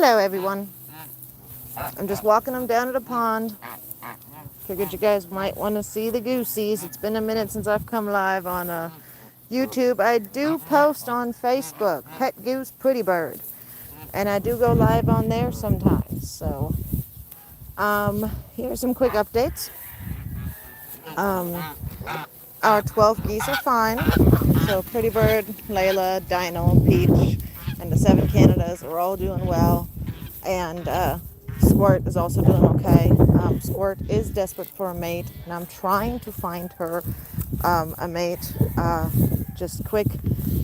Hello, everyone. I'm just walking them down to the pond. Figured you guys might want to see the goosies. It's been a minute since I've come live on YouTube. I do post on Facebook, Pet Goose Pretty Bird. And I do go live on there sometimes. So, here's some quick updates. Our 12 geese are fine. So Pretty Bird, Layla, Dino, Peach, and the 7 Canadas are all doing well. And Squirt is also doing okay. Squirt is desperate for a mate, and I'm trying to find her a mate. Just quick,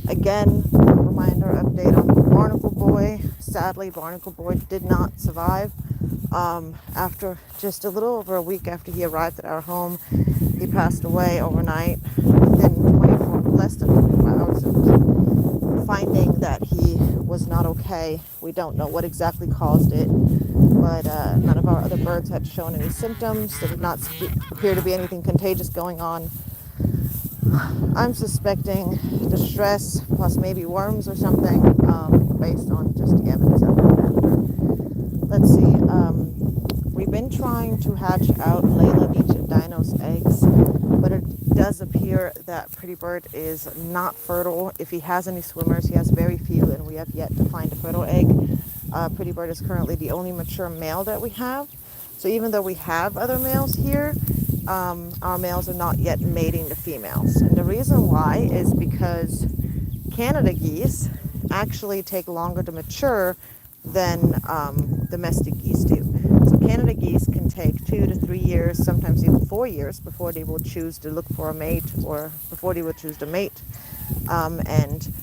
again, reminder update on Barnacle Boy. Sadly, Barnacle Boy did not survive. After just a little over a week after he arrived at our home, he passed away overnight within less than 24 hours of finding that he was not okay. We don't know what exactly caused it, but none of our other birds had shown any symptoms. There did not appear to be anything contagious going on. I'm suspecting distress plus maybe worms or something, based on just the evidence that we have. Let's see. We've been trying to hatch out Layla, Peach, and Dino's eggs, but it does appear that Pretty Bird is not fertile. If he has any swimmers, he has very few, and we have yet to find a fertile egg. Pretty Bird is currently the only mature male that we have. So even though we have other males here, our males are not yet mating the females. And the reason why is because Canada geese actually take longer to mature than domestic geese do. So Canada geese can take 2 to 3 years, sometimes even 4 years before they will choose to look for a mate or before they will choose to mate. And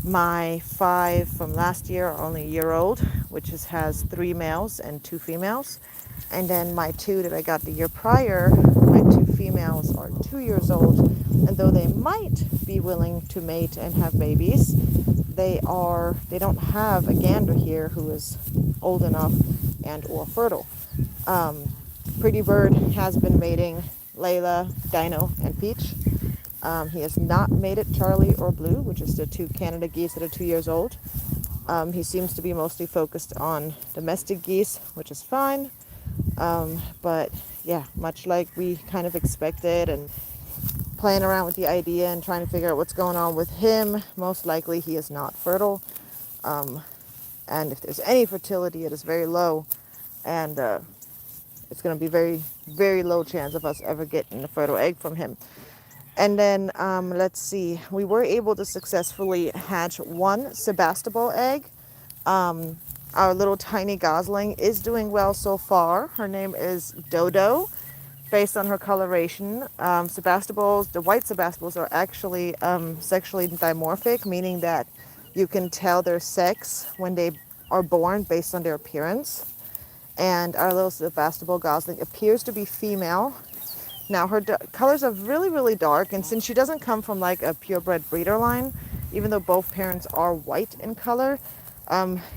my 5 from last year are only a year old, which has 3 males and 2 females. And then my 2 that I got the year prior, my 2 females are 2 years old. And though they might be willing to mate and have babies, they don't have a gander here who is old enough and or fertile. Pretty Bird has been mating Layla, Dino, and Peach. He has not mated Charlie or Blue, which is the 2 Canada geese that are 2 years old. He seems to be mostly focused on domestic geese, which is fine. But yeah, much like we kind of expected, and playing around with the idea and trying to figure out what's going on with him, most likely he is not fertile. And if there's any fertility, it is very low. And it's going to be very, very low chance of us ever getting a fertile egg from him. And then, let's see, we were able to successfully hatch 1 Sebastopol egg. Our little tiny gosling is doing well so far. Her name is Dodo, based on her coloration. Sebastopols, the white Sebastopols, are actually sexually dimorphic, meaning that you can tell their sex when they are born based on their appearance. And our little Sebastopol gosling appears to be female. Now, her colors are really, really dark, and since she doesn't come from like a purebred breeder line, even though both parents are white in color,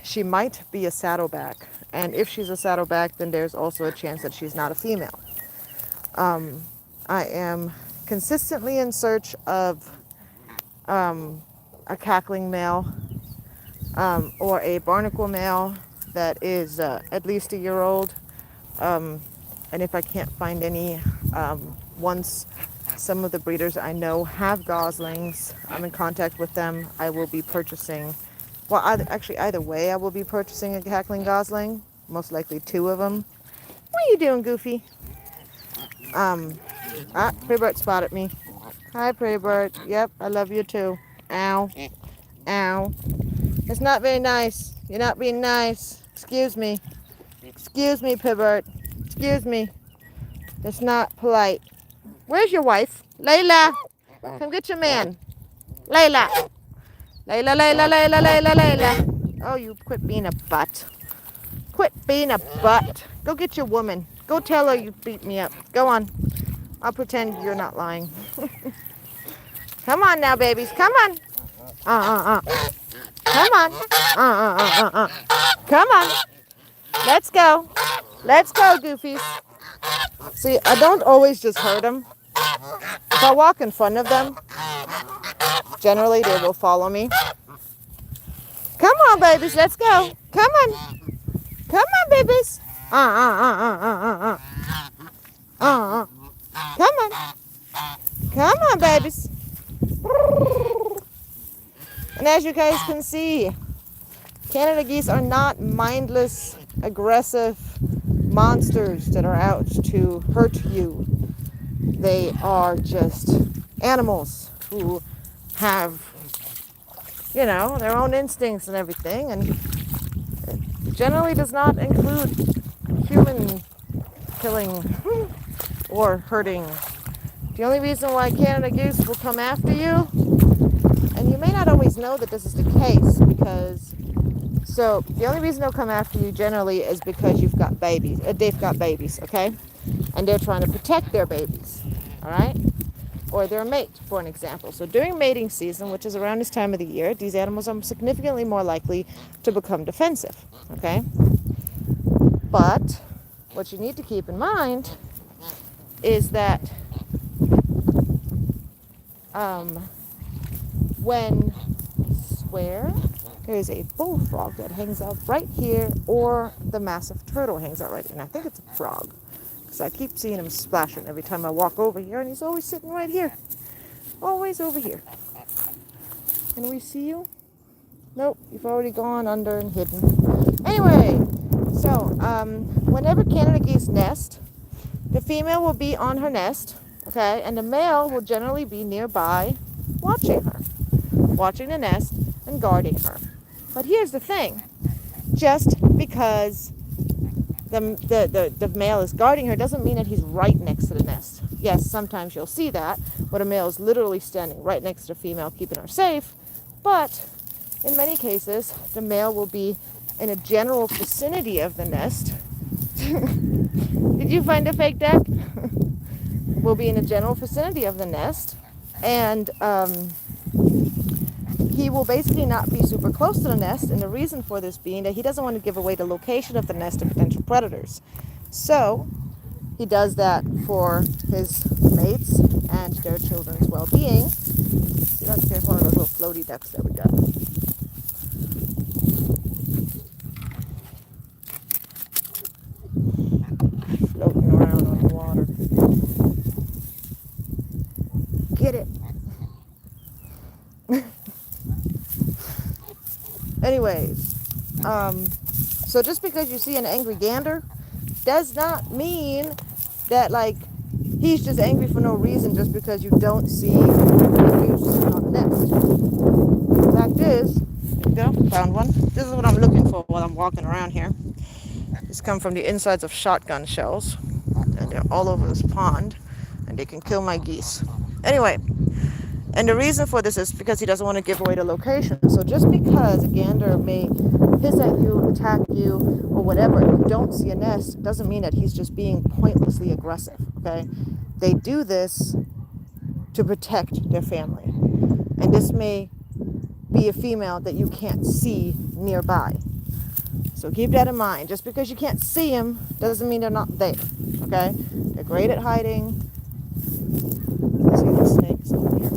she might be a saddleback. And if she's a saddleback, then there's also a chance that she's not a female. I am consistently in search of a cackling male or a barnacle male that is at least a year old. And if I can't find any, once some of the breeders I know have goslings, I'm in contact with them, I will be purchasing, well, either way, I will be purchasing a cackling gosling, most likely 2 of them. What are you doing, Goofy? Pretty Bird spotted me. Hi, Pretty Bird. Yep, I love you too. Ow. Ow. It's not very nice. You're not being nice. Excuse me. Excuse me, Pretty Bird. Excuse me. It's not polite. Where's your wife? Layla. Come get your man. Layla. Layla, Layla, Layla, Layla, Layla. Oh, you quit being a butt. Quit being a butt. Go get your woman. Go tell her you beat me up. Go on. I'll pretend you're not lying. Come on now, babies. Come on. Come on. Come on. Let's go. Let's go, Goofies. See, I don't always just hurt them. If I walk in front of them, generally they will follow me. Come on, babies, let's go. Come on. Come on, babies. Uh. Come on. Come on, babies. And as you guys can see, Canada geese are not mindless, aggressive monsters that are out to hurt you. They are just animals who have, their own instincts and everything, and it generally does not include human killing or hurting. The only reason why Canada geese will come after you, and you may not always know that this is the case, so the only reason they'll come after you generally is because they've got babies, okay? And they're trying to protect their babies, all right? Or their mate, for an example. So during mating season, which is around this time of the year, these animals are significantly more likely to become defensive, okay? But what you need to keep in mind is that when there's a bullfrog that hangs out right here, or the massive turtle hangs out right here. And I think it's a frog, because I keep seeing him splashing every time I walk over here, and he's always sitting right here. Always over here. Can we see you? Nope, you've already gone under and hidden. Anyway, so whenever Canada geese nest, the female will be on her nest, okay, and the male will generally be nearby watching the nest and guarding her. But here's the thing, just because the male is guarding her doesn't mean that he's right next to the nest. Yes, sometimes you'll see that, where the male is literally standing right next to the female, keeping her safe, but in many cases, the male will be in a general vicinity of the nest. Did you find a fake duck? Will be in a general vicinity of the nest, and he will basically not be super close to the nest, and the reason for this being that he doesn't want to give away the location of the nest to potential predators. So he does that for his mates and their children's well-being. See, look, there's one of those little floaty ducks that we got. Floating around on the water. Get it. Anyways, so just because you see an angry gander does not mean that, like, he's just angry for no reason just because you don't see a goose sitting on the nest. The fact is, there you go, found one. This is what I'm looking for while I'm walking around here. These come from the insides of shotgun shells, and they're all over this pond, and they can kill my geese. Anyway, and the reason for this is because he doesn't want to give away the location. So just because a gander may hiss at you, attack you, or whatever, and you don't see a nest, doesn't mean that he's just being pointlessly aggressive, okay? They do this to protect their family. And this may be a female that you can't see nearby. So keep that in mind. Just because you can't see them doesn't mean they're not there, okay? They're great at hiding. See the snakes over here.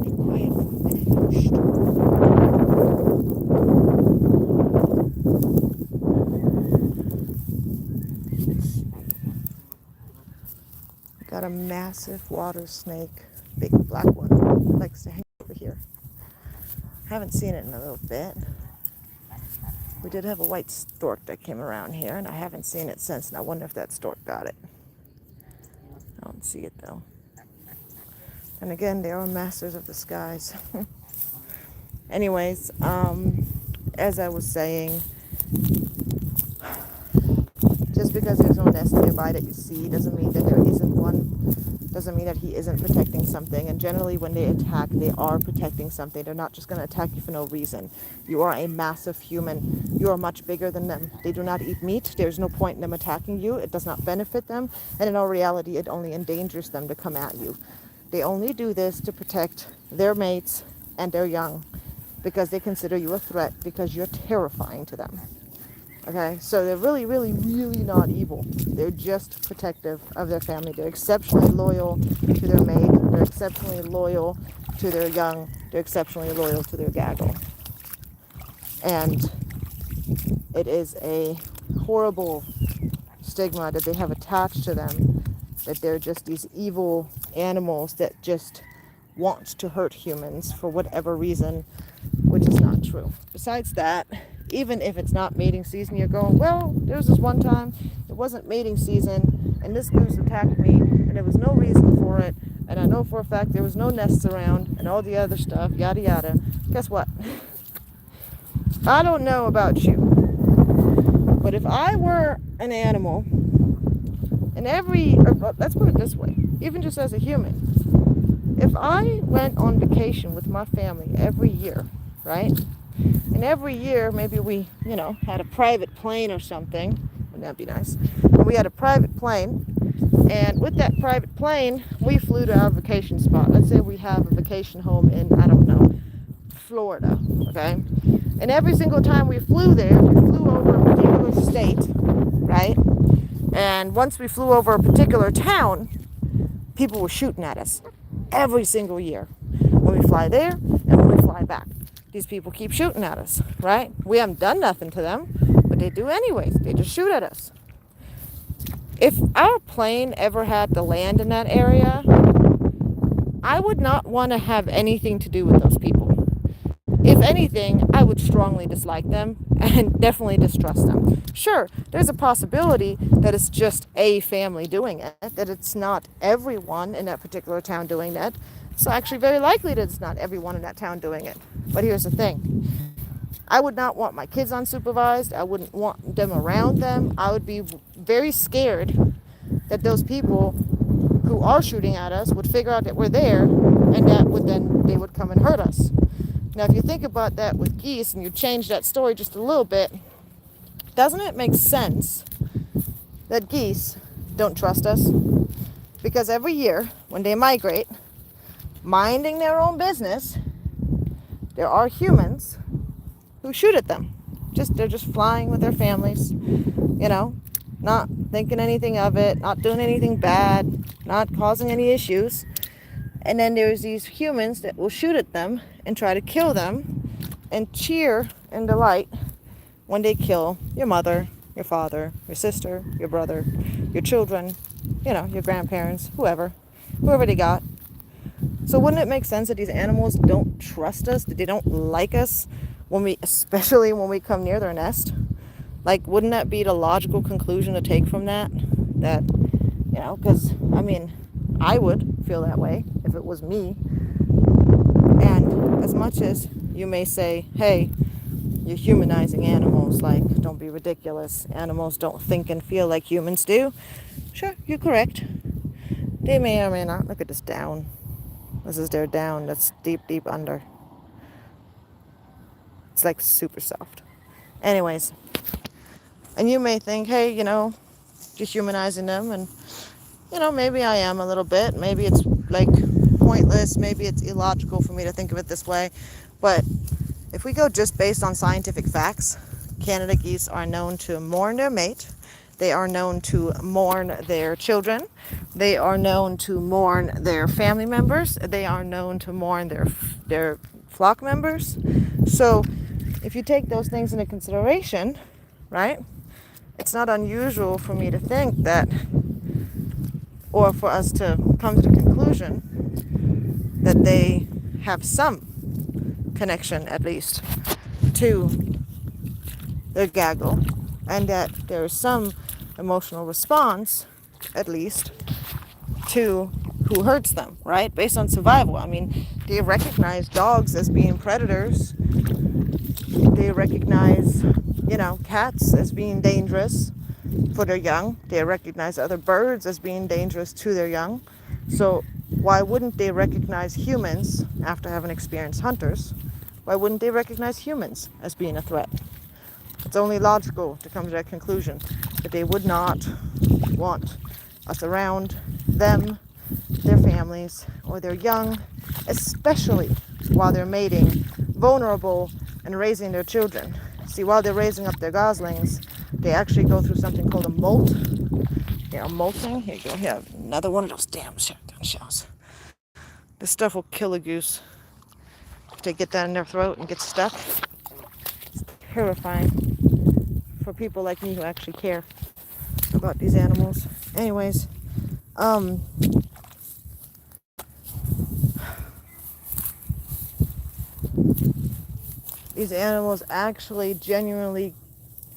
Be quiet for a minute. Shh. Got a massive water snake, big black one, likes to hang over here. Haven't seen it in a little bit. We did have a white stork that came around here, and I haven't seen it since, and I wonder if that stork got it. I don't see it though. And again, they are masters of the skies. Anyways, as I was saying, just because there's no nest nearby that you see doesn't mean that there isn't one. Doesn't mean that he isn't protecting something. And generally when they attack, they are protecting something. They're not just going to attack you for no reason. You are a massive human. You are much bigger than them. They do not eat meat. There's no point in them attacking you. It does not benefit them. And in all reality, it only endangers them to come at you. They only do this to protect their mates and their young, because they consider you a threat, because you're terrifying to them. Okay, so they're really, really, really not evil. They're just protective of their family. They're exceptionally loyal to their mate. They're exceptionally loyal to their young. They're exceptionally loyal to their gaggle. And it is a horrible stigma that they have attached to them, that they're just these evil animals that just want to hurt humans for whatever reason, which is not true. Besides that, even if it's not mating season, you're going, well, there was this one time it wasn't mating season and this goose attacked me and there was no reason for it, and I know for a fact there was no nests around and all the other stuff, yada yada. Guess what? I don't know about you, but if I were an animal, and let's put it this way, even just as a human, if I went on vacation with my family every year, right? And every year, maybe we, had a private plane or something. Wouldn't that be nice? We had a private plane, and with that private plane, we flew to our vacation spot. Let's say we have a vacation home in, I don't know, Florida, okay? And every single time we flew there, we flew over a particular state, right? And once we flew over a particular town, people were shooting at us every single year. When we fly there and when we fly back, these people keep shooting at us, right? We haven't done nothing to them, but they do anyways. They just shoot at us. If our plane ever had to land in that area, I would not want to have anything to do with those people. If anything, I would strongly dislike them and definitely distrust them. Sure, there's a possibility that it's just a family doing it, that it's not everyone in that particular town doing that. It's actually very likely that it's not everyone in that town doing it. But here's the thing. I would not want my kids unsupervised. I wouldn't want them around them. I would be very scared that those people who are shooting at us would figure out that we're there, and that would then they would come and hurt us. Now, if you think about that with geese and you change that story just a little bit, doesn't it make sense that geese don't trust us? Because every year when they migrate, minding their own business, there are humans who shoot at them. They're just flying with their families, not thinking anything of it, not doing anything bad, not causing any issues. And then there's these humans that will shoot at them and try to kill them and cheer and delight when they kill your mother, your father, your sister, your brother, your children, your grandparents, whoever they got. So wouldn't it make sense that these animals don't trust us, that they don't like us, especially when we come near their nest? Like, wouldn't that be the logical conclusion to take from that? That, because, I would feel that way if it was me. And as much as you may say, hey, you're humanizing animals, like, don't be ridiculous. Animals don't think and feel like humans do. Sure, you're correct. They may or may not. Look at this down. This is their down that's deep, deep under. It's like super soft. Anyways, and you may think, hey, dehumanizing them, and maybe I am a little bit. Maybe it's like pointless. Maybe it's illogical for me to think of it this way. But if we go just based on scientific facts, Canada geese are known to mourn their mate. They are known to mourn their children. They are known to mourn their family members. They are known to mourn their flock members. So if you take those things into consideration, right, it's not unusual for me to think that, or for us to come to the conclusion that they have some connection, at least, to their gaggle, and that there is some emotional response, at least, to who hurts them, right? Based on survival. They recognize dogs as being predators. They recognize, cats as being dangerous for their young. They recognize other birds as being dangerous to their young. So why wouldn't they recognize humans after having experienced hunters? Why wouldn't they recognize humans as being a threat? It's only logical to come to that conclusion, that they would not want us around them, their families, or their young, especially while they're mating, vulnerable, and raising their children. See, while they're raising up their goslings, they actually go through something called a molt. Molting. Here you go. Here, another one of those damn shotgun shells. This stuff will kill a goose if they get that in their throat and get stuck. It's terrifying for people like me who actually care about these animals. Anyways, um, these animals actually genuinely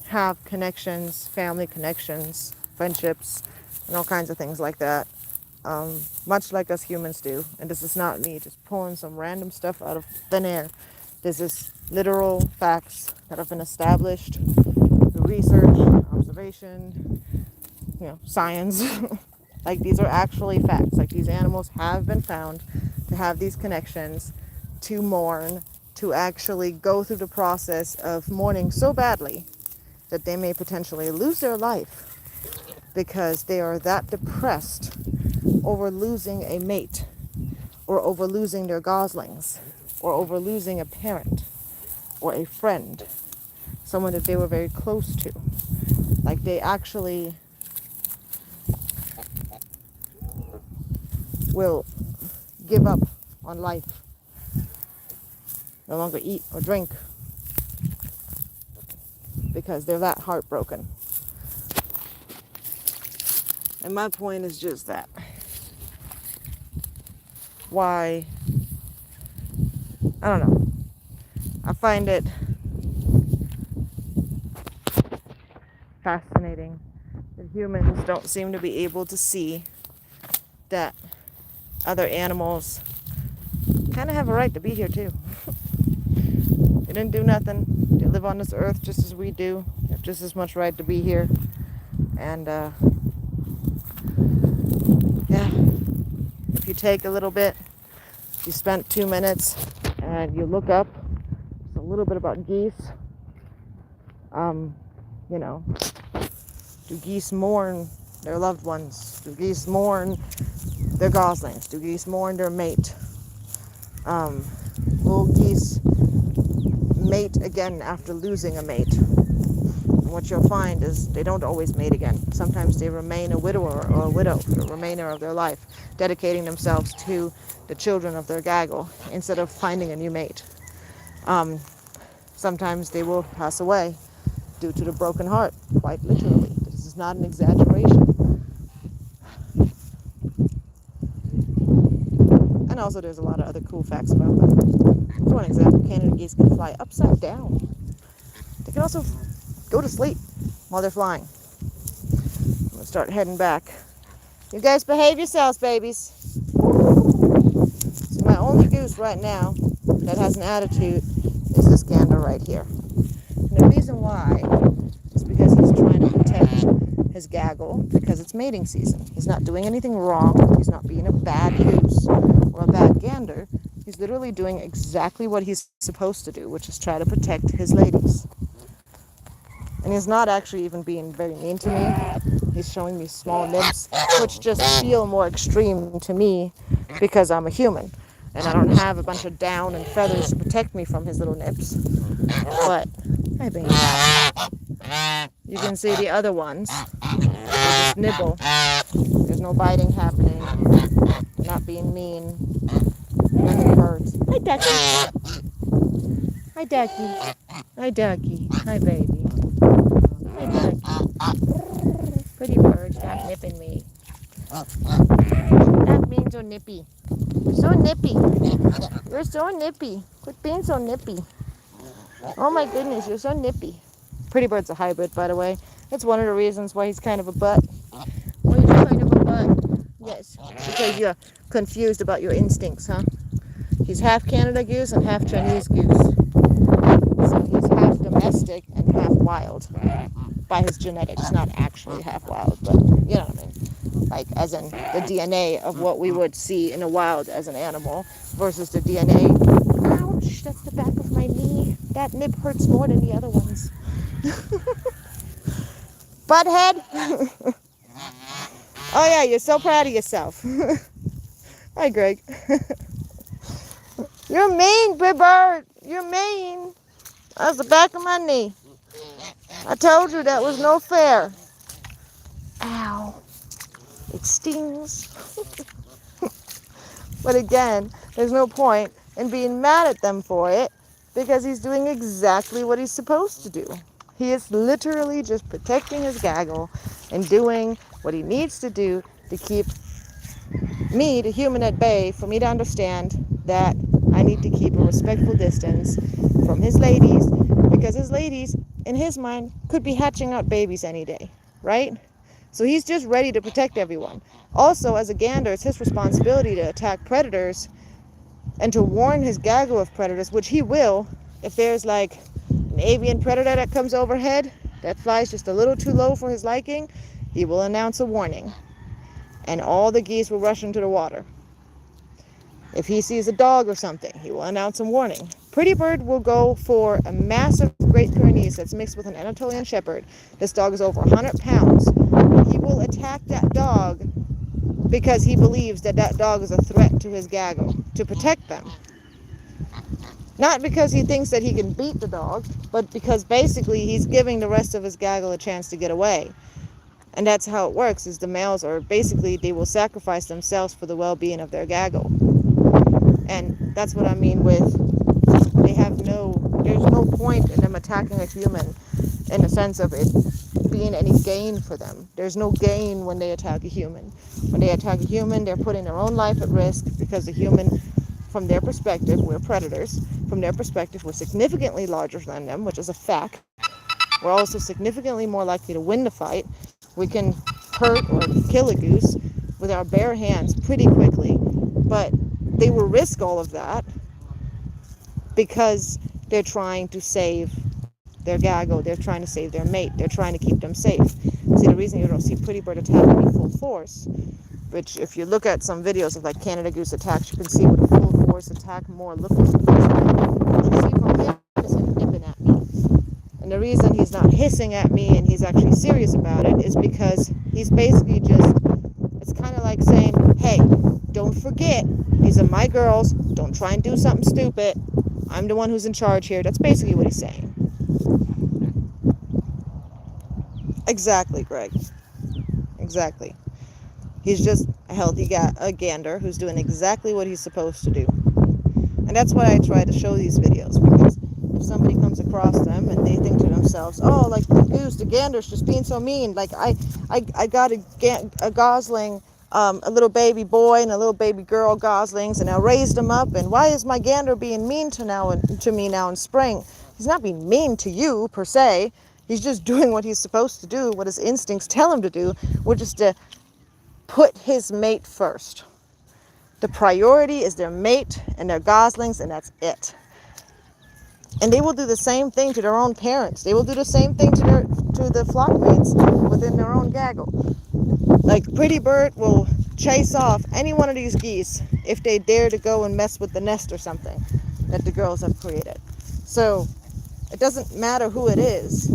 have connections, family connections, friendships, and all kinds of things like that. Much like us humans do. And this is not me just pulling some random stuff out of thin air. This is literal facts that have been established through research, observation, science. Like these are actually facts. Like these animals have been found to have these connections, to mourn, to actually go through the process of mourning so badly that they may potentially lose their life because they are that depressed over losing a mate, or over losing their goslings, or over losing a parent, or a friend, someone that they were very close to. Like they actually will give up on life, no longer eat or drink, because they're that heartbroken. And my point is just that. Why? I don't know. I find it fascinating that humans don't seem to be able to see that other animals kind of have a right to be here too. They didn't do nothing. They live on this earth just as we do. They have just as much right to be here. And yeah, if you take a little bit, you spent 2 minutes and you look up a little bit about geese. Do geese mourn their loved ones? Do geese mourn their goslings? Do geese mourn their mate? Will geese mate again after losing a mate? And what you'll find is they don't always mate again. Sometimes they remain a widower or a widow for the remainder of their life, dedicating themselves to the children of their gaggle instead of finding a new mate. Sometimes they will pass away due to the broken heart, quite literally. This is not an exaggeration. And also there's a lot of other cool facts about them. For one example, Canada geese can fly upside down. They can also go to sleep while they're flying. I'm going to start heading back. You guys behave yourselves, babies. So my only goose right now that has an attitude is this gander right here. And the reason why is because he's trying to protect his gaggle because it's mating season. He's not doing anything wrong. He's not being a bad goose or a bad gander. He's literally doing exactly what he's supposed to do, which is try to protect his ladies. And he's not actually even being very mean to me. He's showing me small nibs, which just feel more extreme to me because I'm a human. And I don't have a bunch of down and feathers to protect me from his little nips. But, hi baby. You can see the other ones. They just nibble. There's no biting happening. They're not being mean. Nothing hurts. Hi ducky. Hi ducky. Hi ducky. Hi baby. Hi ducky. Pretty bird, stop nipping me. Stop being so nippy. You're so nippy. You're so nippy. Quit being so nippy. Oh my goodness, you're so nippy. Pretty bird's a hybrid, by the way. It's one of the reasons why he's kind of a butt. Why he's kind of a butt? Yes, because you're confused about your instincts, huh? He's half Canada goose and half Chinese goose. So he's half domestic and half wild by his genetics. Not actually half wild, but you know what I mean. Like as in the DNA of what we would see in the wild as an animal versus the DNA. Ouch, that's the back of my knee. That nip hurts more than the other ones. Butthead. Oh yeah, you're so proud of yourself. Hi, Greg. You're mean, big bird. You're mean. That's the back of my knee. I told you that was no fair. Ow. It stings. But again, there's no point in being mad at them for it because he's doing exactly what he's supposed to do. He is literally just protecting his gaggle and doing what he needs to do to keep me, the human, at bay, for me to understand that I need to keep a respectful distance from his ladies, because his ladies, in his mind, could be hatching out babies any day, right? So he's just ready to protect everyone. Also, as a gander, it's his responsibility to attack predators and to warn his gaggle of predators, which he will. If there's like an avian predator that comes overhead that flies just a little too low for his liking, he will announce a warning, and all the geese will rush into the water. If he sees a dog or something, he will announce a warning. Pretty Bird will go for a massive Great Pyrenees that's mixed with an Anatolian Shepherd. This dog is over 100 pounds. He will attack that dog because he believes that that dog is a threat to his gaggle, to protect them. Not because he thinks that he can beat the dog, but because basically he's giving the rest of his gaggle a chance to get away. And that's how it works, is the males are basically, they will sacrifice themselves for the well-being of their gaggle. And that's what I mean with, there's no point in them attacking a human in the sense of it being any gain for them. There's no gain when they attack a human. When they attack a human, they're putting their own life at risk, because the human, from their perspective, we're predators. From their perspective, we're significantly larger than them, which is a fact. We're also significantly more likely to win the fight. We can hurt or kill a goose with our bare hands pretty quickly, but they will risk all of that because they're trying to save their gaggle, they're trying to save their mate, they're trying to keep them safe. See, the reason you don't see Pretty Bird attacking in full force, which if you look at some videos of like Canada goose attacks, you can see what a full force attack more looks like. What you see from him is him nipping at me. And the reason he's not hissing at me and he's actually serious about it is because he's basically just, it's kind of like saying, hey, don't forget, these are my girls, don't try and do something stupid, I'm the one who's in charge here. That's basically what he's saying. Exactly, Greg. Exactly. He's just a healthy gander who's doing exactly what he's supposed to do. And that's why I try to show these videos, because if somebody comes across them and they think to themselves, oh, like the goose, the gander's just being so mean. Like I got a gosling, a little baby boy and a little baby girl goslings, and I raised them up. And why is my gander being mean to me now in spring? He's not being mean to you per se. He's just doing what he's supposed to do, what his instincts tell him to do, which is to put his mate first. The priority is their mate and their goslings, and that's it. And they will do the same thing to their own parents. They will do the same thing to the flock mates within their own gaggle. Like Pretty Bird will chase off any one of these geese if they dare to go and mess with the nest or something that the girls have created. So it doesn't matter who it is,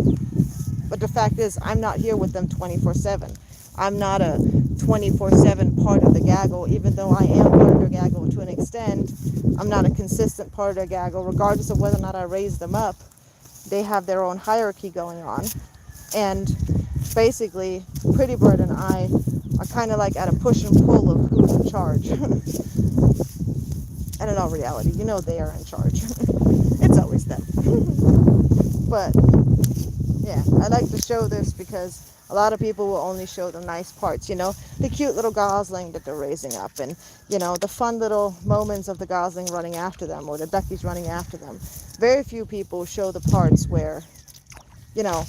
but the fact is I'm not here with them 24/7. I'm not a 24/7 part of the gaggle, even though I am part of their gaggle to an extent. I'm not a consistent part of their gaggle, regardless of whether or not I raise them up. They have their own hierarchy going on. And basically, Pretty Bird and I are kind of like at a push and pull of who's in charge. And in all reality, you know they are in charge. It's always them. But, yeah, I like to show this because a lot of people will only show the nice parts, you know, the cute little gosling that they're raising up, and, you know, the fun little moments of the gosling running after them or the duckies running after them. Very few people show the parts where, you know,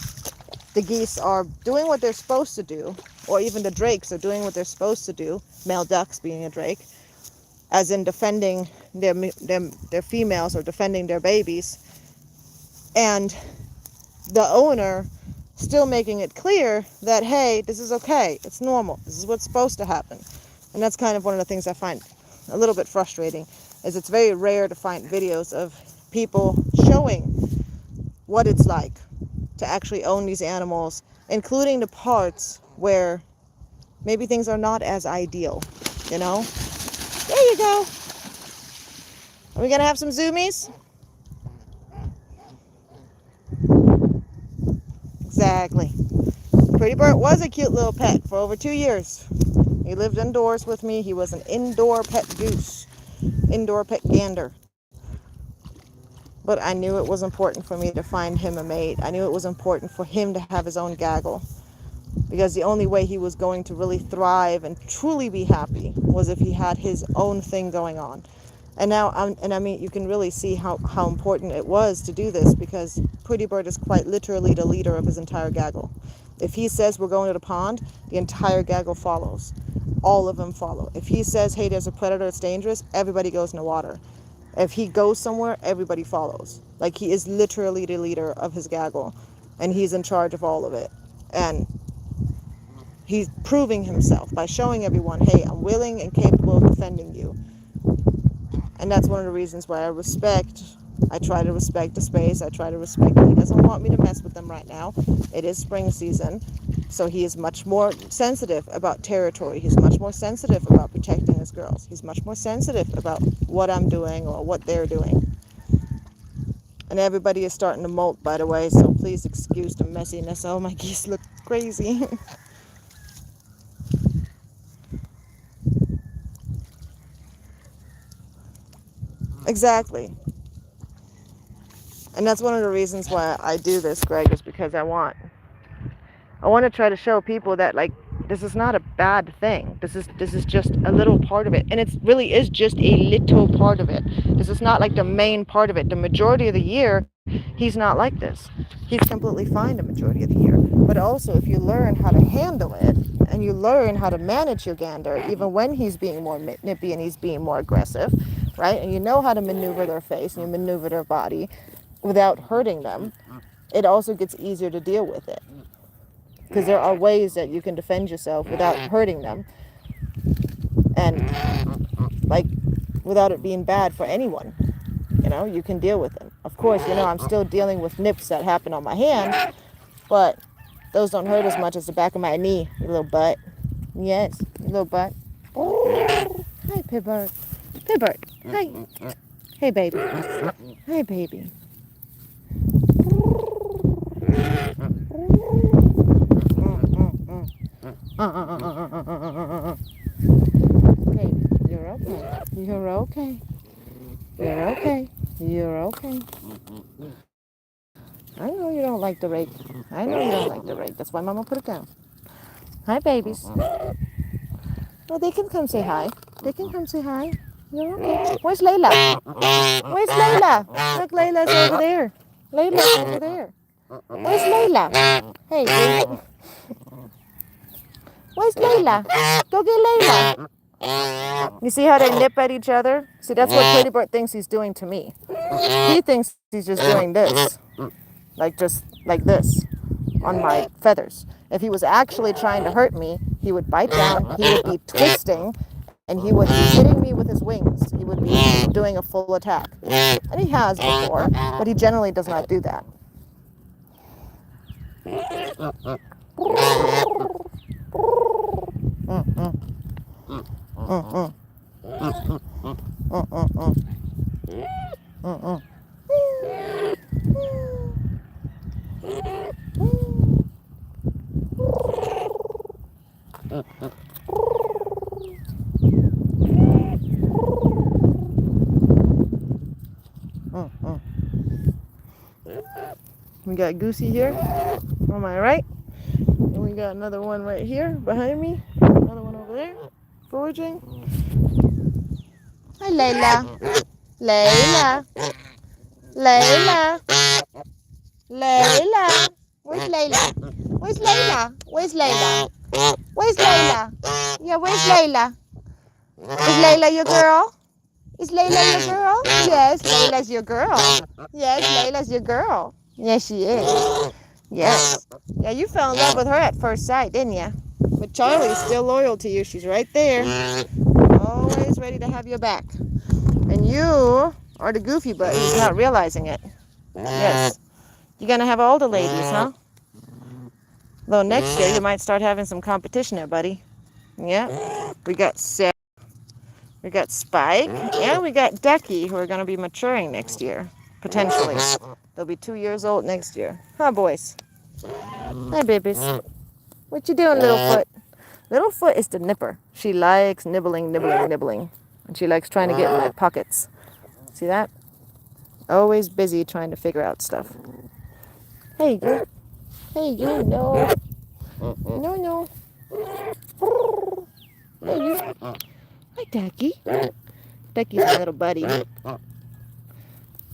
the geese are doing what they're supposed to do, or even the drakes are doing what they're supposed to do, male ducks being a drake, as in defending their females or defending their babies, and the owner still making it clear that, hey, this is okay, it's normal, this is what's supposed to happen. And that's kind of one of the things I find a little bit frustrating, is it's very rare to find videos of people showing what it's like to actually own these animals, including the parts where maybe things are not as ideal, you know? There you go. Are we gonna have some zoomies? Exactly. Pretty Bird was a cute little pet for over 2 years. He lived indoors with me. He was an indoor pet goose, indoor pet gander. But I knew it was important for me to find him a mate. I knew it was important for him to have his own gaggle. Because the only way he was going to really thrive and truly be happy was if he had his own thing going on. And now, and I mean, you can really see how important it was to do this, because Pretty Bird is quite literally the leader of his entire gaggle. If he says we're going to the pond, the entire gaggle follows. All of them follow. If he says, hey, there's a predator, it's dangerous, everybody goes in the water. If he goes somewhere, everybody follows. Like, he is literally the leader of his gaggle, and he's in charge of all of it. And he's proving himself by showing everyone, hey, I'm willing and capable of defending you. And that's one of the reasons why I try to respect the space. I try to respect that he doesn't want me to mess with them right now. It is spring season, so he is much more sensitive about territory. He's much more sensitive about protecting his girls. He's much more sensitive about what I'm doing or what they're doing. And everybody is starting to molt, by the way, so please excuse the messiness. Oh, my geese look crazy. Exactly. And that's one of the reasons why I do this, Greg, is because I want to try to show people that, like, this is not a bad thing. This is just a little part of it. And it really is just a little part of it. This is not like the main part of it. The majority of the year, he's not like this. He's completely fine the majority of the year. But also, if you learn how to handle it, and you learn how to manage your gander, even when he's being more nippy and he's being more aggressive, right? And you know how to maneuver their face and you maneuver their body without hurting them, it also gets easier to deal with it. Because there are ways that you can defend yourself without hurting them, and, like, without it being bad for anyone. You can deal with them. Of course, I'm still dealing with nips that happen on my hand, but those don't hurt as much as the back of my knee, you little butt. Yes, you little butt. Hi, Pibbird. Pibbird, hi. Hey, baby. Hi, baby. Hey, you're okay. You're okay. You're okay. You're okay. I know you don't like the rake. I know you don't like the rake. That's why Mama put it down. Hi, babies. Oh, they can come say hi. They can come say hi. You're okay. Where's Layla? Where's Layla? Look, Layla's over there. Layla's over there. Where's Layla? Hey, baby. Where's Layla? Go get Layla. You see how they nip at each other? See, that's what Pretty Bird thinks he's doing to me. He thinks he's just doing this. Just like this on my feathers. If he was actually trying to hurt me, he would bite down, he would be twisting, and he would be hitting me with his wings. He would be doing a full attack. And he has before, but he generally does not do that. We got Goosey here on my right, and we got another one right here behind me, another one over there, foraging. Hi, Layla. Layla. Layla. Layla. Where's Layla? Where's Layla? Where's Layla? Where's Layla? Yeah, where's Layla? Is Layla your girl? Is Layla your girl? Yes, Layla's your girl. Yes, Layla's your girl. Yes, she is. Yes. Yeah, you fell in love with her at first sight, didn't you? But Charlie's still loyal to you. She's right there. Always ready to have your back. And you are the goofy butt who's not realizing it. Yes. You're going to have all the ladies, huh? Though next year you might start having some competition there, buddy. Yeah. We got Sarah. We got Spike. And we got Ducky, who are going to be maturing next year. Potentially. They'll be 2 years old next year. Huh, boys? Hi, babies. What you doing, Littlefoot? Littlefoot is the nipper. She likes nibbling, nibbling, nibbling. And she likes trying to get in my pockets. See that? Always busy trying to figure out stuff. Hey, you. Hey, you. No. No, no. Hey, you. Hi, Ducky. Ducky's my little buddy.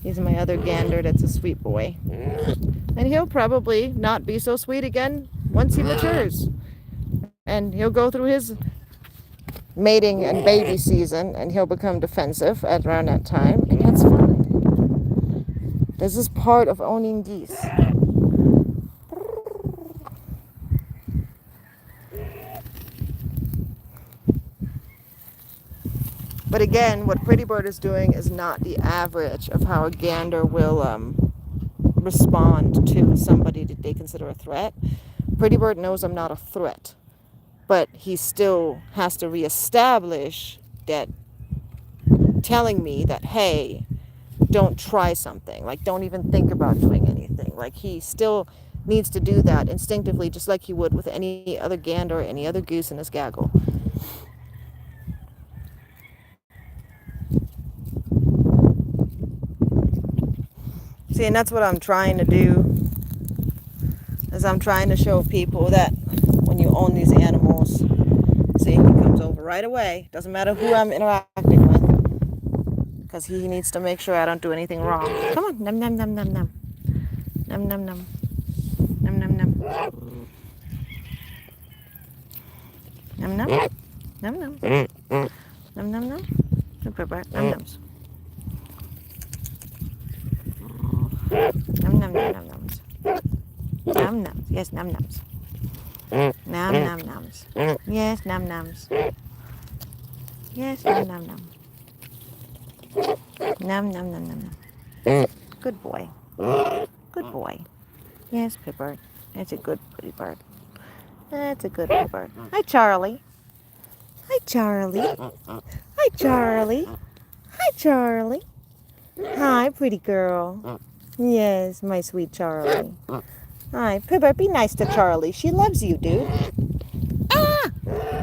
He's my other gander that's a sweet boy. And he'll probably not be so sweet again once he matures. And he'll go through his mating and baby season, and he'll become defensive at around that time, and that's fine. This is part of owning geese. But again, what Pretty Bird is doing is not the average of how a gander will respond to somebody that they consider a threat. Pretty Bird knows I'm not a threat, but he still has to reestablish that, telling me that, hey, don't try something, like don't even think about doing anything. Like he still needs to do that instinctively, just like he would with any other gander or any other goose in his gaggle. See, and that's what I'm trying to do, is I'm trying to show people that when you own these animals, see, he comes over right away. Doesn't matter who I'm interacting with, because he needs to make sure I don't do anything wrong. Come on, num num num num num, num num num, num num num, num num, num num, num num num, super bright, num nums, num num num num nums, num nums, yes, num nums, num num nums, yes, num nums, yes, num num num. Num, num, num, num, num. Good boy. Good boy. Yes, Pipbird. That's a good pretty bird. That's a good pretty bird. Hi, Charlie. Hi, Charlie. Hi, Charlie. Hi, Charlie. Hi, pretty girl. Yes, my sweet Charlie. Hi, Pipbird. Be nice to Charlie. She loves you, dude. Ah!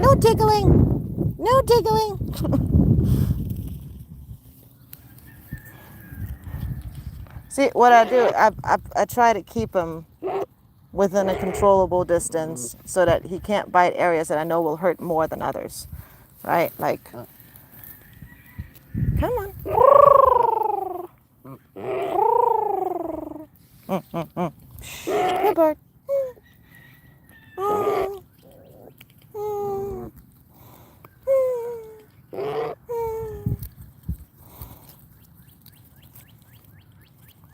No tickling. No tickling. See, what I do, I try to keep him within a controllable distance so that he can't bite areas that I know will hurt more than others, right? Like, come on. Good bird.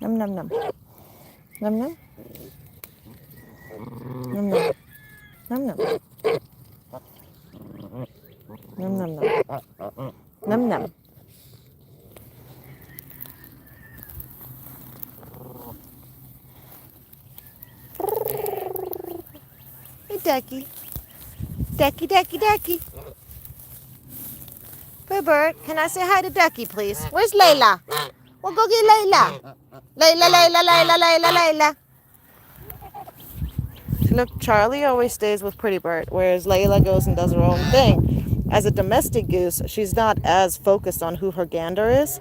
Num num num. Num num. Num num. Num num. Num num num. Num num. Hey, Ducky. Ducky, Ducky, Ducky. Good bird. Can I say hi to Ducky, please? Where's Layla? We'll go get Layla. Layla, Layla, Layla, Layla, Layla. Look, Charlie always stays with Pretty Bird, whereas Layla goes and does her own thing. As a domestic goose, she's not as focused on who her gander is,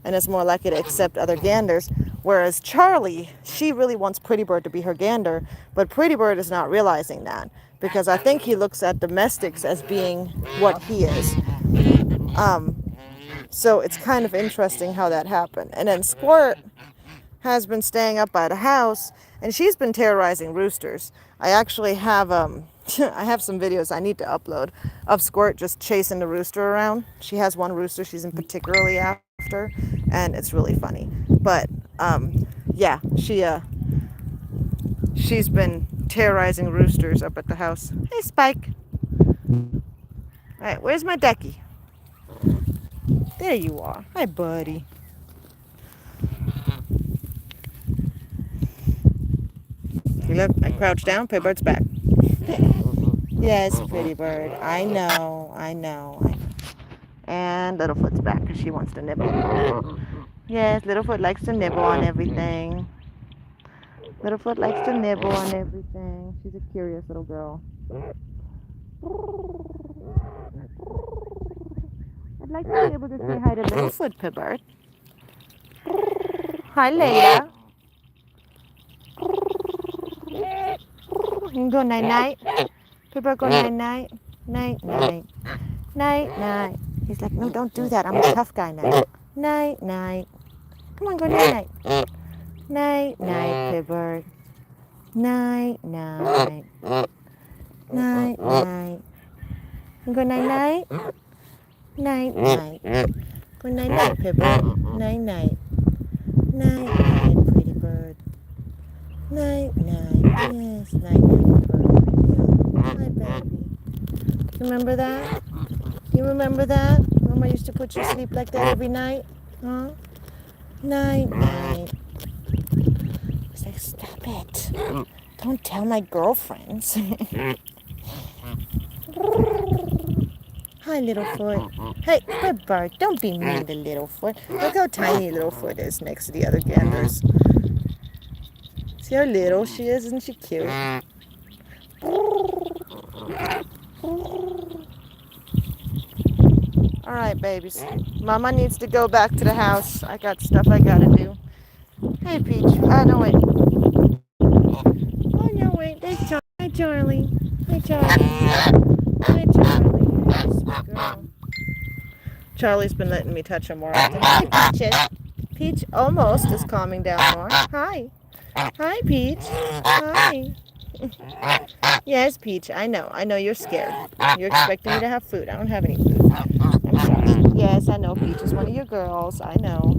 and is more likely to accept other ganders. Whereas Charlie, she really wants Pretty Bird to be her gander, but Pretty Bird is not realizing that, because I think he looks at domestics as being what he is. So it's kind of interesting how that happened. And then Squirt has been staying up by the house, and she's been terrorizing roosters. I actually have I have some videos I need to upload of Squirt just chasing the rooster around. She has one rooster she's in particularly after, and it's really funny. But yeah, she's been terrorizing roosters up at the house. Hey, Spike. All right, where's my ducky? There you are. Hi, buddy. You look, I crouch down, Pipbird's back. Yes, Pretty Bird. I know, I know, I know. And Littlefoot's back because she wants to nibble. Yes, Littlefoot likes to nibble on everything. Littlefoot likes to nibble on everything. She's a curious little girl. I'd like to be able to say hi to Littlefoot, Pipbird. Hi, Layla. You can go night-night. People go night-night. Night-night. Night-night. He's like, no, don't do that. I'm a tough guy now. Night-night. Come on, go night-night. Night-night, Pibber. Night-night. Night-night. Go night-night. Night-night. Go night-night, Pibber. Night-night. Night-night, pretty bird. Night-night. Yes, night-night, bird. Yeah. Hi, baby. Remember that? You remember that? Mama used to put you to sleep like that every night? Huh? Night-night. He's like, stop it. Don't tell my girlfriends. Hi, Littlefoot. Hey, good bird. Don't be mean to Littlefoot. Look how tiny Littlefoot is next to the other ganders. See how little she is? Isn't she cute? All right, babies. Mama needs to go back to the house. I got stuff I gotta do. Hey, Peach. No, wait. Oh, no, wait. There's Charlie. Hi, Charlie. Hi, Charlie. Hi, Charlie. Yes, my girl. Charlie's been letting me touch her more often. Hi, Peaches. Peach almost is calming down more. Hi. Hi, Peach. Hi. Yes, Peach. I know. I know you're scared. You're expecting me to have food. I don't have any food. I'm sorry. Yes, I know Peach is one of your girls. I know.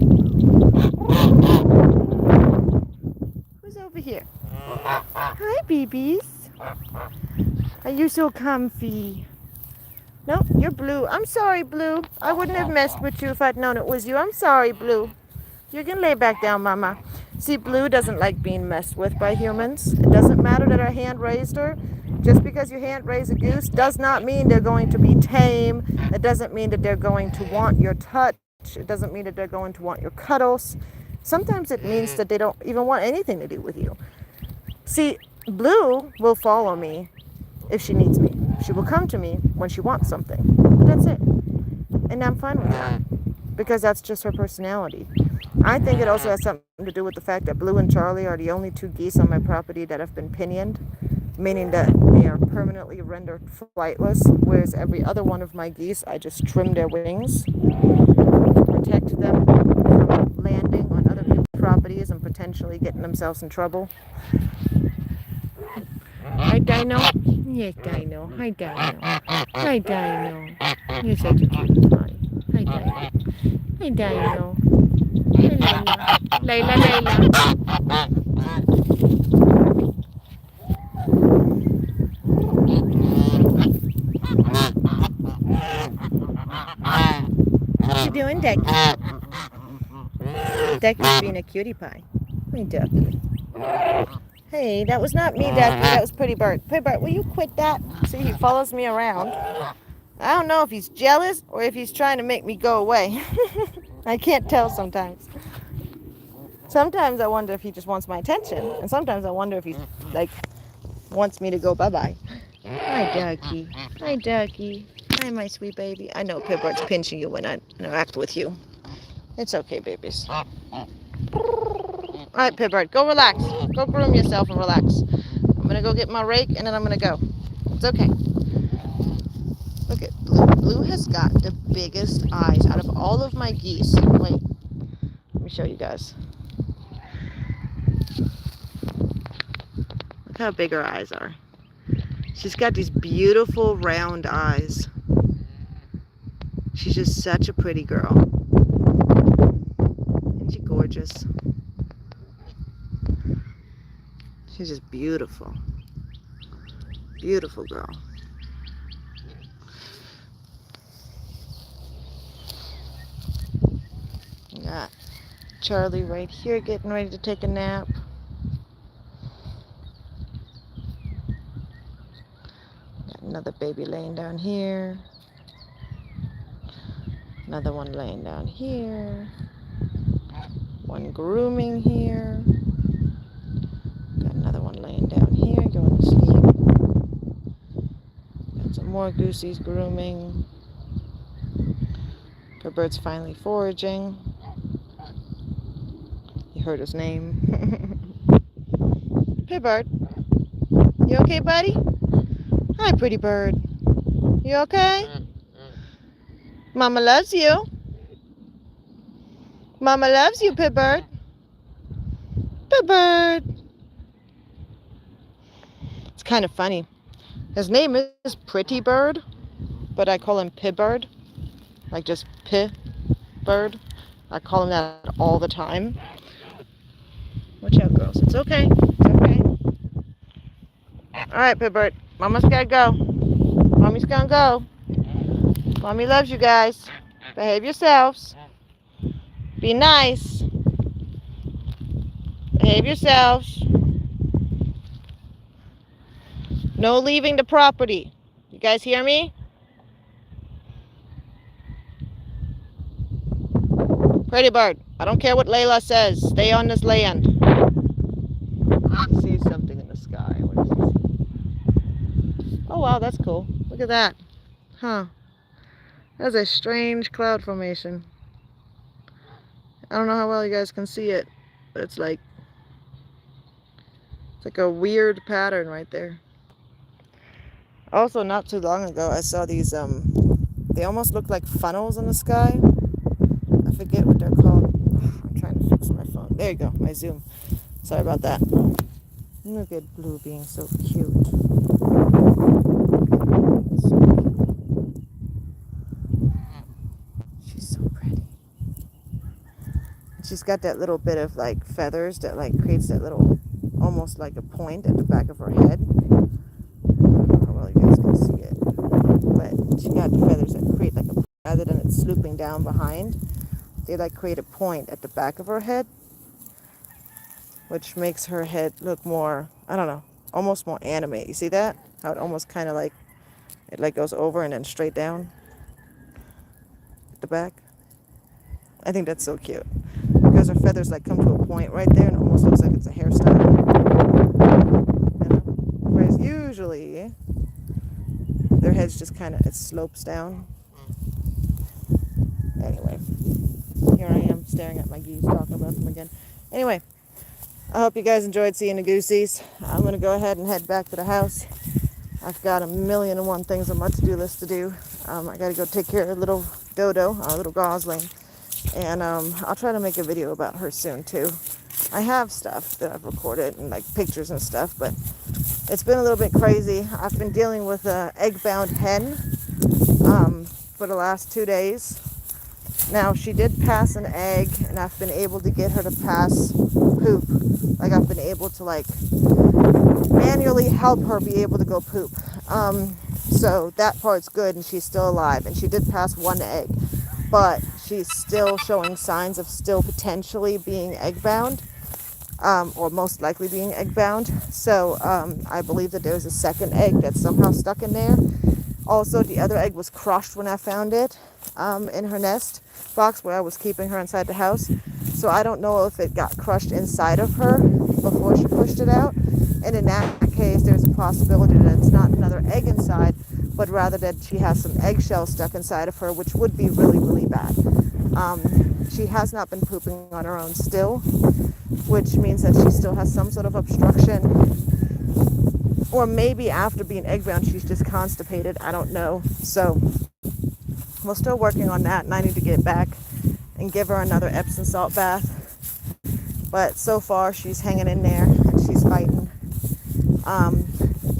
Who's over here? Hi, babies. Are you so comfy? No, you're Blue. I'm sorry, Blue. I wouldn't have messed with you if I'd known it was you. I'm sorry, Blue. You can lay back down, Mama. See, Blue doesn't like being messed with by humans. It doesn't matter that our hand raised her. Just because you hand raise a goose does not mean they're going to be tame. It doesn't mean that they're going to want your touch. It doesn't mean that they're going to want your cuddles. Sometimes it means that they don't even want anything to do with you. See, Blue will follow me if she needs me. She will come to me when she wants something. But that's it. And I'm fine with that because that's just her personality. I think it also has something to do with the fact that Blue and Charlie are the only two geese on my property that have been pinioned, meaning that they are permanently rendered flightless, whereas every other one of my geese, I just trim their wings to protect them from landing on other people's properties and potentially getting themselves in trouble. Hi, Dino. Yes, Dino. Hi, Dino. Hi, Dino. You're such a cute pie. Hi, Dino. Hi, Dino. Hi, Layla. Layla. What you doing, Ducky? Ducky's being a cutie pie. Hey, Ducky. Hey, that was not me, Ducky. That was Pretty Bird. Pretty Bird, will you quit that? See, he follows me around. I don't know if he's jealous or if he's trying to make me go away. I can't tell sometimes. Sometimes I wonder if he just wants my attention. And sometimes I wonder if he, like, wants me to go bye-bye. Hi, Ducky. Hi, Ducky. Hi, my sweet baby. I know Pippart's pinching you when I interact with you. It's okay, babies. All right, Pippart, go relax. Go groom yourself and relax. I'm going to go get my rake, and then I'm going to go. It's okay. Look at Blue. Blue has got the biggest eyes out of all of my geese. Wait. Let me show you guys. Look how big her eyes are. She's got these beautiful round eyes. She's just such a pretty girl. Isn't she gorgeous? She's just beautiful. Beautiful girl. Got Charlie right here getting ready to take a nap. Got another baby laying down here. Another one laying down here. One grooming here. Got another one laying down here, going to sleep. Got some more goosies grooming. The bird's finally foraging. You heard his name. Hey, bird. You okay, buddy? Hi, pretty bird. You okay? Mama loves you. Mama loves you, Pit Bird. Pit Bird. It's kind of funny. His name is Pretty Bird, but I call him Pit Bird. Like just Pit Bird. I call him that all the time. Watch out, girls. It's okay. It's okay. Alright, Pit Bird. Mama's gotta go. Mommy's gonna go. Mommy loves you guys. Behave yourselves. Be nice. Behave yourselves. No leaving the property. You guys hear me? Pretty bird. I don't care what Layla says. Stay on this land. I see something in the sky. What is this? Oh wow, that's cool. Look at that. Huh. That's a strange cloud formation. I don't know how well you guys can see it, but it's like a weird pattern right there. Also, not too long ago, I saw these, they almost look like funnels in the sky. I forget what they're called. I'm trying to fix my phone. There you go, my zoom. Sorry about that. Look at Blue being so cute. She's so pretty. She's got that little bit of like feathers that like creates that little, almost like a point at the back of her head. I don't know how well you guys can see it, but she got the feathers that create like a, rather than it swooping down behind, they like create a point at the back of her head, which makes her head look more, I don't know, almost more anime. You see that? How it almost kind of like, it like goes over and then straight down at the back. I think that's so cute because her feathers like come to a point right there and it almost looks like it's a hairstyle. You know? Whereas usually their heads just kind of, it slopes down. Anyway, here I am staring at my geese, talking about them again. Anyway, I hope you guys enjoyed seeing the goosies. I'm going to go ahead and head back to the house. I've got 1,000,001 things on my to-do list to do. I got to go take care of little Dodo, little Gosling. And I'll try to make a video about her soon too. I have stuff that I've recorded and like pictures and stuff, but it's been a little bit crazy. I've been dealing with an egg-bound hen for the last 2 days. Now she did pass an egg, and I've been able to get her to pass poop. Like I've been able to like manually help her be able to go poop. So that part's good, and she's still alive. And she did pass one egg, but she's still showing signs of still potentially being egg-bound, or most likely being egg-bound. So I believe that there's a second egg that's somehow stuck in there. Also, the other egg was crushed when I found it in her nest box where I was keeping her inside the house. So I don't know if it got crushed inside of her before she pushed it out. And in that case, there's a possibility that it's not another egg inside, but rather that she has some eggshells stuck inside of her, which would be really, really bad. She has not been pooping on her own still, which means that she still has some sort of obstruction. Or maybe after being egg-bound, she's just constipated. I don't know. So we're still working on that, and I need to get back and give her another Epsom salt bath. But so far, she's hanging in there, and she's fighting.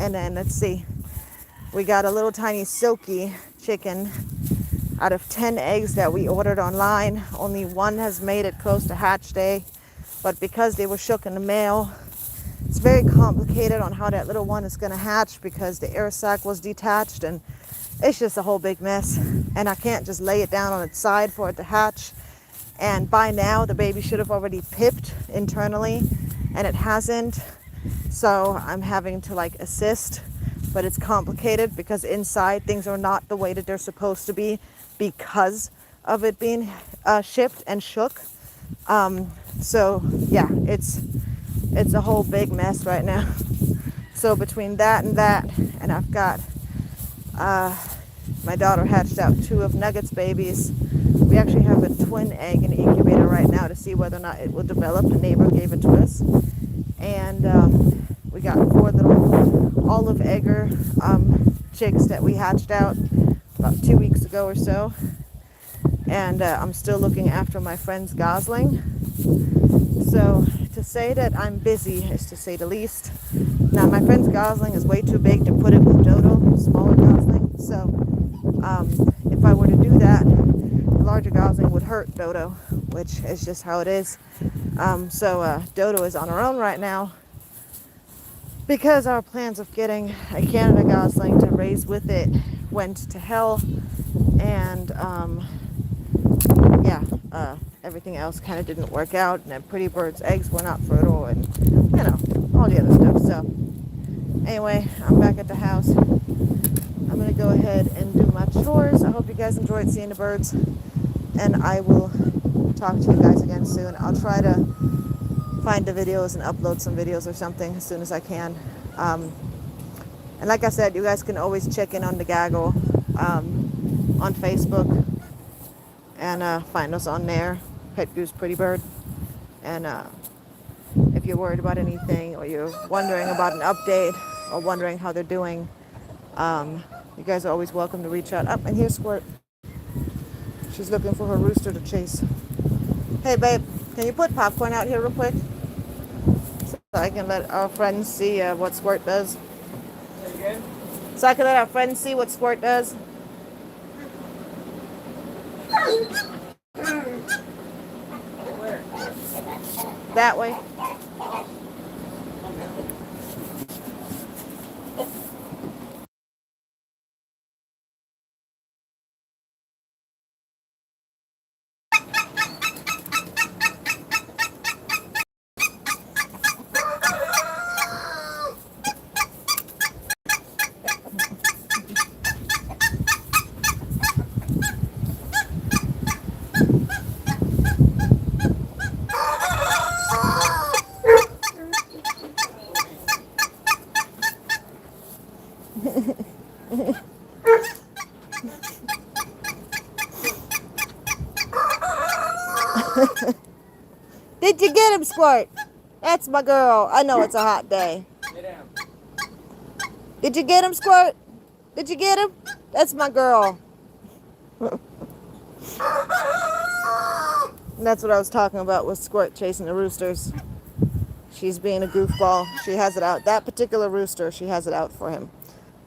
And then, let's see. We got a little tiny silky chicken. Out of 10 eggs that we ordered online, only one has made it close to hatch day. But because they were shook in the mail, it's very complicated on how that little one is going to hatch because the air sac was detached, and it's just a whole big mess. And I can't just lay it down on its side for it to hatch. And by now, the baby should have already pipped internally, and it hasn't. So I'm having to like assist, but it's complicated because inside things are not the way that they're supposed to be because of it being shipped and shook. So yeah, it's a whole big mess right now. So between that, and I've got my daughter hatched out 2 of Nuggets babies. We actually have a twin egg in the incubator right now to see whether or not it will develop. A neighbor gave it to us. And we got 4 little olive egger chicks that we hatched out about 2 weeks ago or so. And I'm still looking after my friend's gosling. So to say that I'm busy is to say the least. Now my friend's gosling is way too big to put it with Dodo, smaller gosling. So if I were to do that, the larger gosling would hurt Dodo, which is just how it is. So Dodo is on her own right now because our plans of getting a Canada gosling to raise with it went to hell. And everything else kind of didn't work out, and then Pretty Bird's eggs were not fertile, and all the other stuff. So anyway, I'm back at the house. I'm gonna go ahead and do my chores. I hope you guys enjoyed seeing the birds, and I will talk to you guys again soon. I'll try to find the videos and upload some videos or something as soon as I can. And like I said, you guys can always check in on the gaggle on Facebook and find us on there, Pet Goose Pretty Bird. And if you're worried about anything, or you're wondering about an update, or wondering how they're doing, you guys are always welcome to reach out. Up and here's Squirt. She's looking for her rooster to chase. Hey babe, can you put popcorn out here real quick so I can let our friends see what Squirt does? So I can let our friends see what Squirt does. That way. Did you get him, Squirt? That's my girl. I know it's a hot day. Did you get him, Squirt? Did you get him? That's my girl. That's what I was talking about with Squirt chasing the roosters. She's being a goofball. She has it out. That particular rooster, she has it out for him.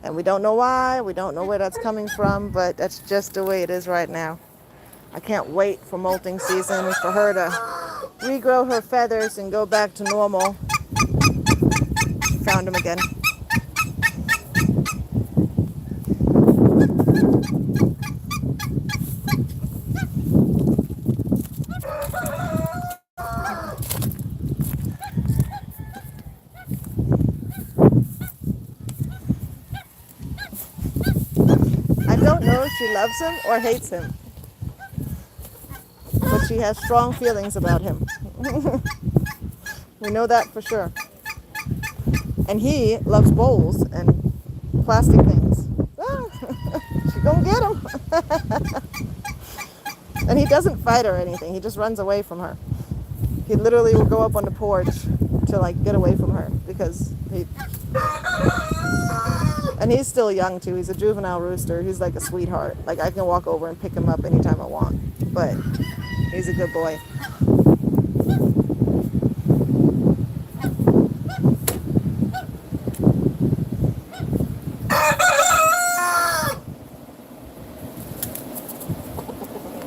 And we don't know why. We don't know where that's coming from, but that's just the way it is right now. I can't wait for molting season for her to regrow her feathers and go back to normal. Found him again. I don't know if she loves him or hates him, but she has strong feelings about him. We know that for sure. And he loves bowls and plastic things. She's gonna get him. And he doesn't fight or anything. He just runs away from her. He literally will go up on the porch to get away from her because and he's still young too. He's a juvenile rooster. He's like a sweetheart. Like I can walk over and pick him up anytime I want. But he's a good boy.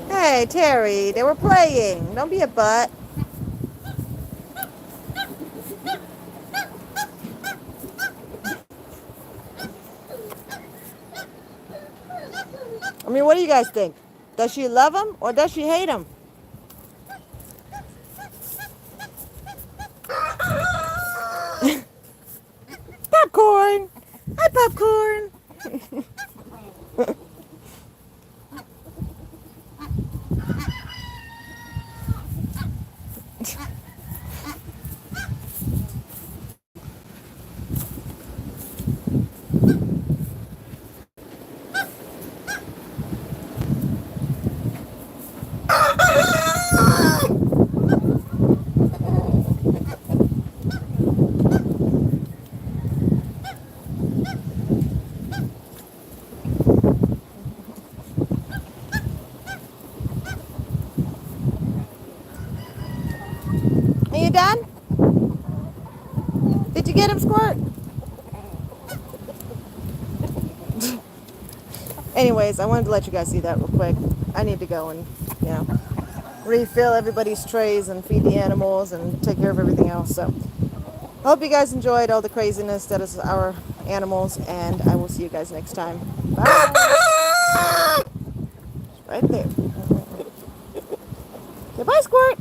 Hey, Terry, they were playing. Don't be a butt. I mean, what do you guys think? Does she love him or does she hate him? Popcorn! Hi, Popcorn! get him, Squirt? Anyways, I wanted to let you guys see that real quick. I need to go and, refill everybody's trays and feed the animals and take care of everything else. So, I hope you guys enjoyed all the craziness that is our animals, and I will see you guys next time. Bye. Right there. Goodbye, Squirt.